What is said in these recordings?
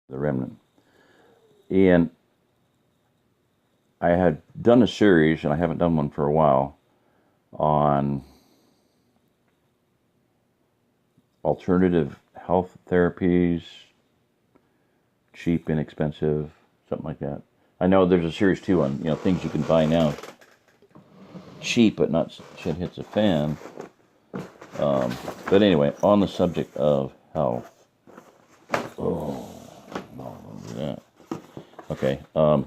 the remnant. And I had done a series, and I haven't done one for a while, on alternative health therapies, cheap, inexpensive, something like that. I know there's a series too on things you can buy now, cheap but not shit hits a fan. But anyway, on the subject of health. Oh, no, don't do that. Okay. And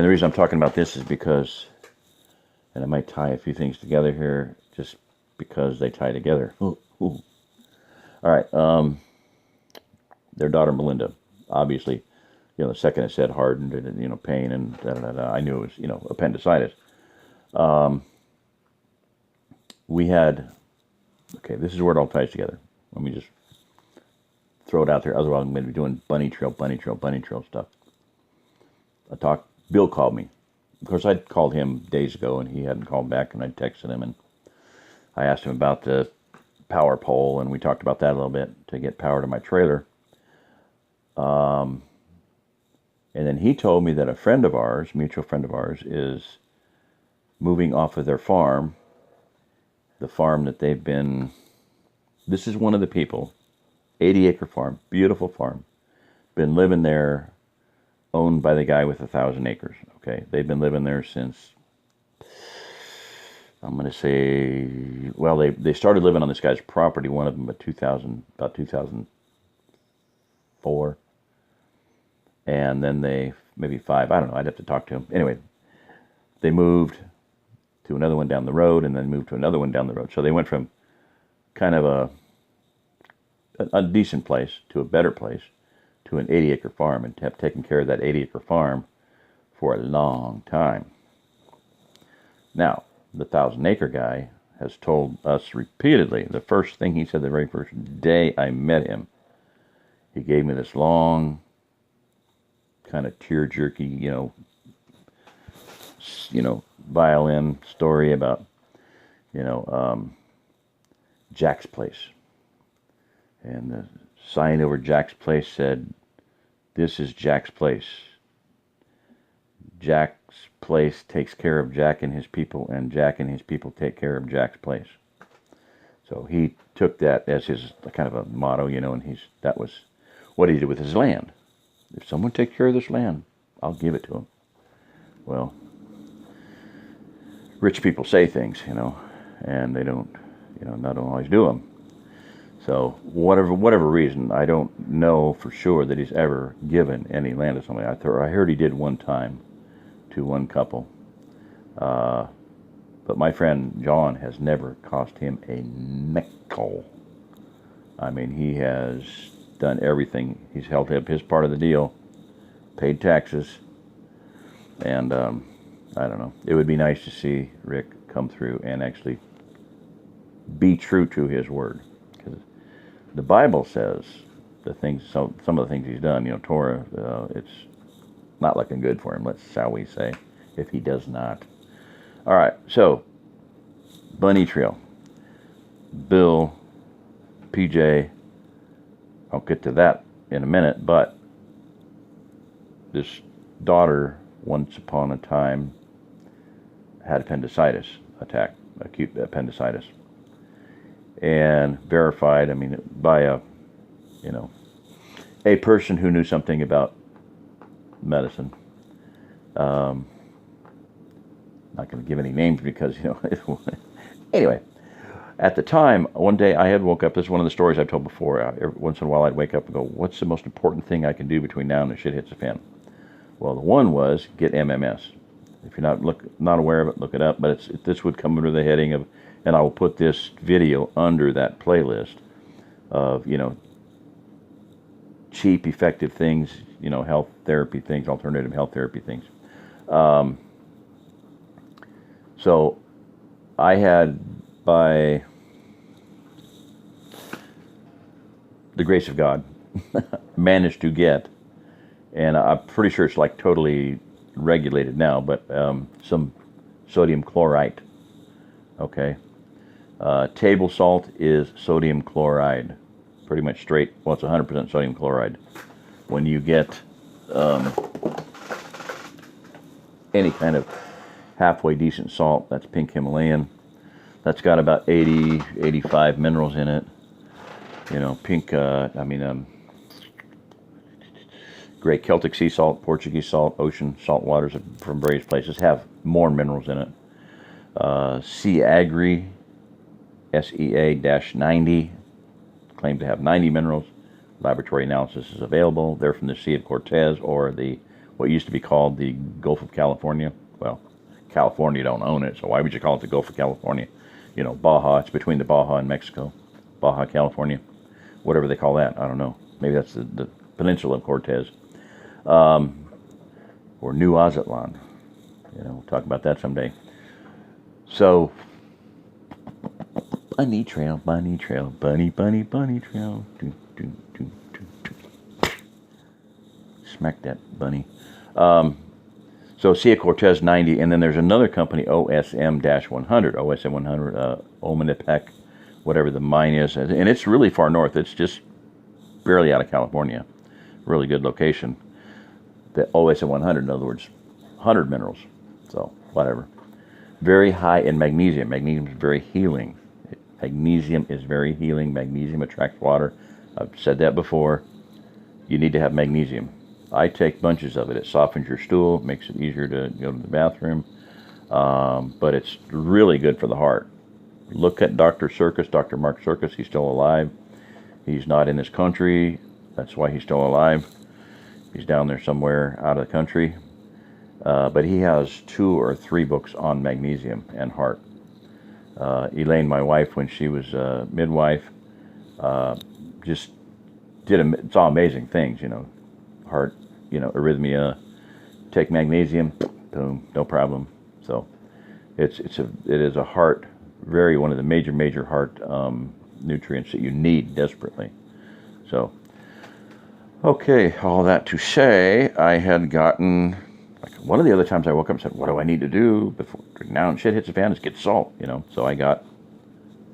the reason I'm talking about this is because, and I might tie a few things together here, just because they tie together. Ooh, ooh. All right. Their daughter Melinda, obviously, the second it said hardened and pain and I knew it was appendicitis. We had. Okay, this is where it all ties together. Let me just throw it out there. Otherwise, I'm going to be doing bunny trail stuff. Bill called me. Of course, I'd called him days ago, and he hadn't called back, and I texted him, and I asked him about the power pole, and we talked about that a little bit to get power to my trailer. And then he told me that a friend of ours, mutual friend of ours, is moving off of their farm, the farm that they've been, this is one of the people, 80-acre farm, beautiful farm, been living there, owned by the guy with 1,000 acres. Okay, they've been living there since, I'm going to say, well, they started living on this guy's property, one of them about 2004, and then they, maybe 5, I don't know, I'd have to talk to him. Anyway, they moved to another one down the road, and then moved to another one down the road. So they went from kind of a decent place to a better place to an 80-acre farm, and have taken care of that 80-acre farm for a long time. Now, the 1,000-acre guy has told us repeatedly, the first thing he said the very first day I met him, he gave me this long, kind of tear-jerky, violin story about, Jack's place. And the sign over Jack's place said, "This is Jack's place. Jack's place takes care of Jack and his people, and Jack and his people take care of Jack's place." So he took that as his kind of a motto, and that was what he did with his land. If someone takes care of this land, I'll give it to him. Well, rich people say things, and they don't, not always do them. So whatever reason, I don't know for sure that he's ever given any land to somebody. I heard he did one time to one couple. But my friend John has never cost him a nickel. I mean, he has done everything. He's held up his part of the deal, paid taxes, and I don't know. It would be nice to see Rick come through and actually be true to his word. Because the Bible says some of the things he's done, Torah, it's not looking good for him, shall we say, if he does not. All right, so bunny trail, Bill, PJ, I'll get to that in a minute, but this daughter, once upon a time, had appendicitis attack, acute appendicitis. And verified, by a person who knew something about medicine. Not going to give any names because, anyway, at the time, one day I had woke up, this is one of the stories I've told before, every once in a while I'd wake up and go, what's the most important thing I can do between now and the shit hits the fan? Well, the one was get MMS. If you're not aware of it, look it up, but this would come under the heading of, and I will put this video under that playlist of, cheap, effective things, health therapy things, alternative health therapy things. So I had, by the grace of God, managed to get, and I'm pretty sure it's like totally regulated now, but some sodium chloride. Okay. Table salt is sodium chloride. Pretty much straight, well, it's 100% sodium chloride. when you get any kind of halfway decent salt, that's pink Himalayan. That's got about 80, 85 minerals in it. You know, pink, gray Celtic sea salt, Portuguese salt, ocean salt waters from various places have more minerals in it. Sea Agri, SEA-90, claimed to have 90 minerals. Laboratory analysis is available. They're from the Sea of Cortez, or what used to be called the Gulf of California. Well, California don't own it, so why would you call it the Gulf of California? You know, Baja, it's between the Baja and Mexico. Baja, California. Whatever they call that, I don't know. Maybe that's the peninsula of Cortez. Or New Aztlan. You know, we'll talk about that someday. So, bunny trail, bunny trail, bunny, bunny, bunny trail. Do, do, do, do, do. Smack that bunny. So Sea of Cortez 90, and then there's another company, OSM-100, OSM-100, Omenipec, whatever the mine is, and it's really far north. It's just barely out of California. Really good location. The OSM-100, in other words, 100 minerals. So whatever. Very high in magnesium. Magnesium is very healing. Magnesium is very healing. Magnesium attracts water. I've said that before. You need to have magnesium. I take bunches of it. It softens your stool, makes it easier to go to the bathroom. But it's really good for the heart. Look at Dr. Circus, Dr. Mark Circus. He's still alive. He's not in this country. That's why he's still alive. He's down there somewhere out of the country. But he has 2 or 3 books on magnesium and heart. Elaine, my wife, when she was a midwife, just saw amazing things, you know. Heart, you know, arrhythmia, take magnesium, boom, no problem. So it is a heart, one of the major heart nutrients that you need desperately. So, okay, all that to say, I had gotten, like, one of the other times I woke up and said, what do I need to do before now shit hits the fan? Is get salt, you know. So I got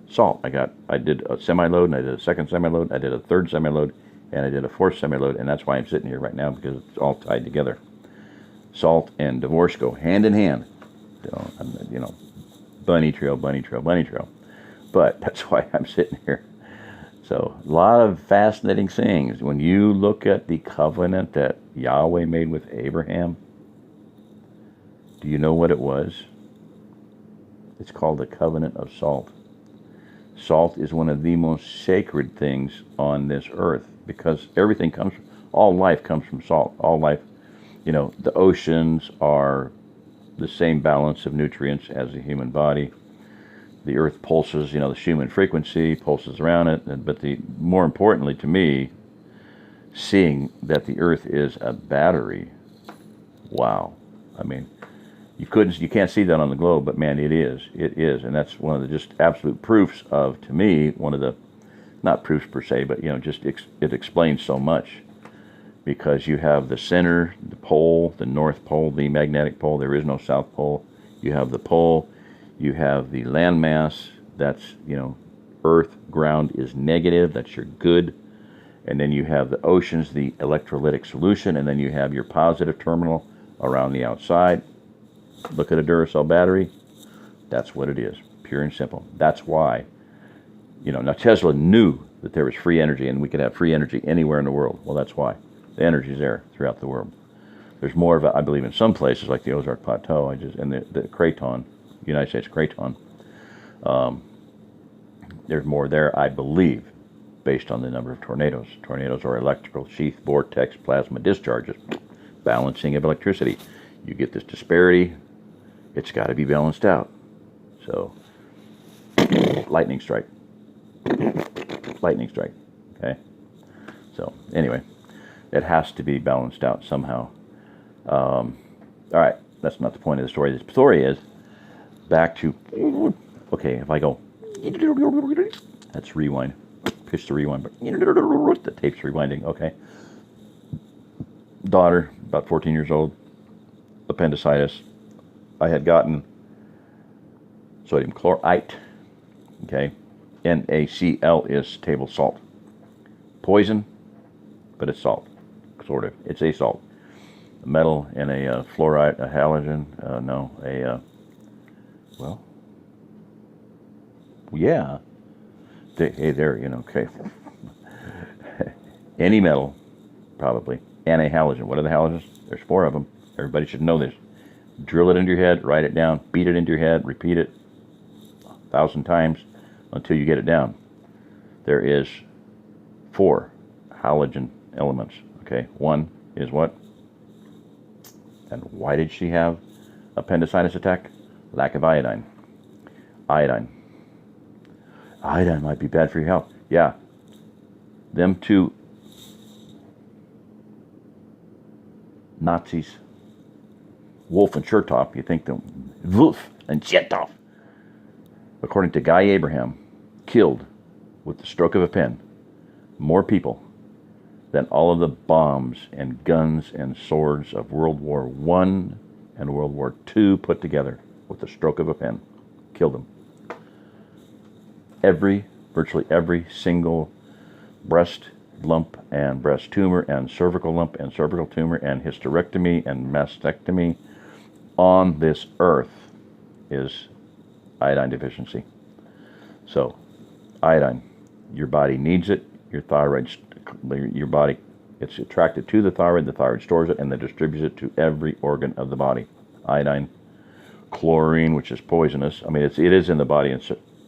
salt. I did a semi-load, and I did a second semi-load, I did a third semi-load, and I did a 4th semi-load, and that's why I'm sitting here right now, because it's all tied together. Salt and divorce go hand in hand. You know, bunny trail, bunny trail, bunny trail. But that's why I'm sitting here. So, a lot of fascinating things. When you look at the covenant that Yahweh made with Abraham, do you know what it was? It's called the covenant of salt. Salt is one of the most sacred things on this earth, because all life comes from salt. All life, you know, the oceans are the same balance of nutrients as the human body. The earth pulses, you know, the Schumann frequency pulses around it. But more importantly to me, seeing that the earth is a battery, wow. I mean, you can't see that on the globe, but man, it is, and that's one of the just absolute proofs of, to me, one of the, not proofs per se, but, you know, just it explains so much, because you have the center, the pole, the North Pole, the magnetic pole. There is no South Pole. You have the pole, you have the landmass. That's, you know, earth, ground is negative. That's your good. And then you have the oceans, the electrolytic solution, and then you have your positive terminal around the outside. Look at a Duracell battery. That's what it is, pure and simple. That's why, you know, now Tesla knew that there was free energy and we could have free energy anywhere in the world. Well, that's why. The energy is there throughout the world. There's more of it, I believe, in some places like the Ozark Plateau, and the Craton, United States Craton. There's more there, I believe, based on the number of tornadoes. Tornadoes are electrical sheath vortex plasma discharges, balancing of electricity. You get this disparity, it's got to be balanced out. So, lightning strike. Lightning strike. Okay? So, anyway, it has to be balanced out somehow. All right, that's not the point of the story. The story is back to, okay, if I go, that's rewind. Push the rewind, but the tape's rewinding. Okay. Daughter, about 14 years old, appendicitis. I had gotten sodium chloride. Okay. NaCl is table salt. Poison, but it's salt. sort of. It's a salt. A metal and a fluoride, a halogen, well, yeah. Hey, there, okay. Any metal, probably, and a halogen. What are the halogens? There's 4 of them. Everybody should know this. Drill it into your head, write it down, beat it into your head, repeat it 1,000 times until you get it down. There is 4 halogen elements. Okay, 1 is what? And why did she have appendicitis attack? Lack of iodine. Iodine. Iodine might be bad for your health. Yeah. Them 2 Nazis, Wolf and Chertoff, you think them, Wolf and Chertoff, according to Guy Abraham, killed with the stroke of a pen more people than all of the bombs and guns and swords of World War I and World War II put together with the stroke of a pen. Killed them. Virtually every single breast lump and breast tumor and cervical lump and cervical tumor and hysterectomy and mastectomy on this earth is iodine deficiency. So, iodine, your body needs it. Your thyroid, your body, it's attracted to the thyroid stores it, and then distributes it to every organ of the body. Iodine, chlorine, which is poisonous. I mean, it is in the body in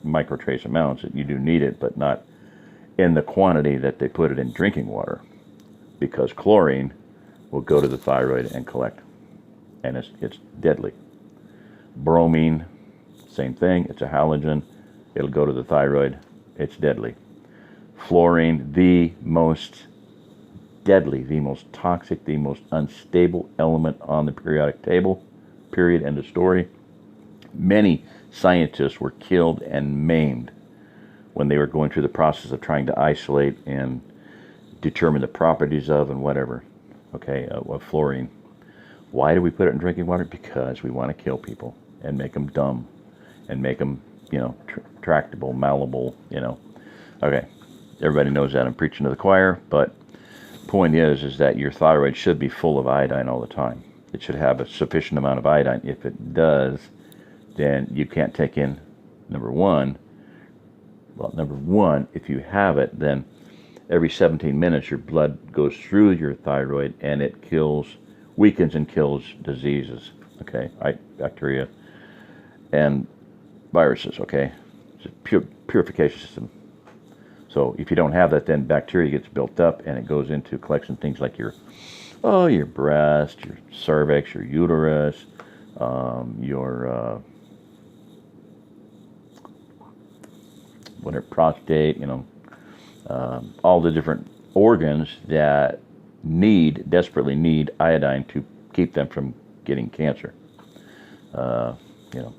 microtrace amounts. You do need it, but not in the quantity that they put it in drinking water, because chlorine will go to the thyroid and collect, and it's deadly. Bromine, same thing. It's a halogen. It'll go to the thyroid. It's deadly. Fluorine, the most deadly, the most toxic, the most unstable element on the periodic table. Period. End of story. Many scientists were killed and maimed when they were going through the process of trying to isolate and determine the properties of and whatever, of fluorine. Why do we put it in drinking water? Because we want to kill people and make them dumb and make them, tractable, malleable, Okay, everybody knows that I'm preaching to the choir, but point is that your thyroid should be full of iodine all the time. It should have a sufficient amount of iodine. If it does, then you can't take in, number one, if you have it, then every 17 minutes your blood goes through your thyroid and it weakens and kills diseases, bacteria and viruses, It's a purification system. So if you don't have that, then bacteria gets built up and it goes into collection things like your breast, your cervix, your uterus, your prostate, all the different organs that desperately need iodine to keep them from getting cancer.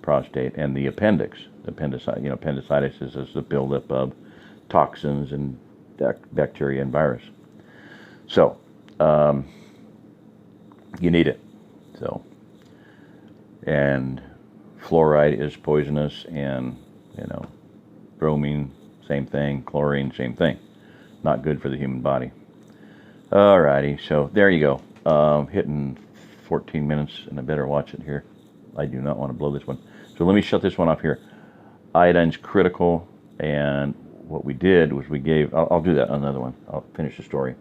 Prostate and the appendix. Appendicitis is the buildup of toxins and bacteria and virus. So, you need it. So, and fluoride is poisonous, and bromine, same thing. Chlorine, same thing. Not good for the human body. Alrighty, so there you go. Hitting 14 minutes, and I better watch it here. I do not want to blow this one. So let me shut this one off here. Iodine's critical, and what we did was we gave, I'll do that on another one. I'll finish the story.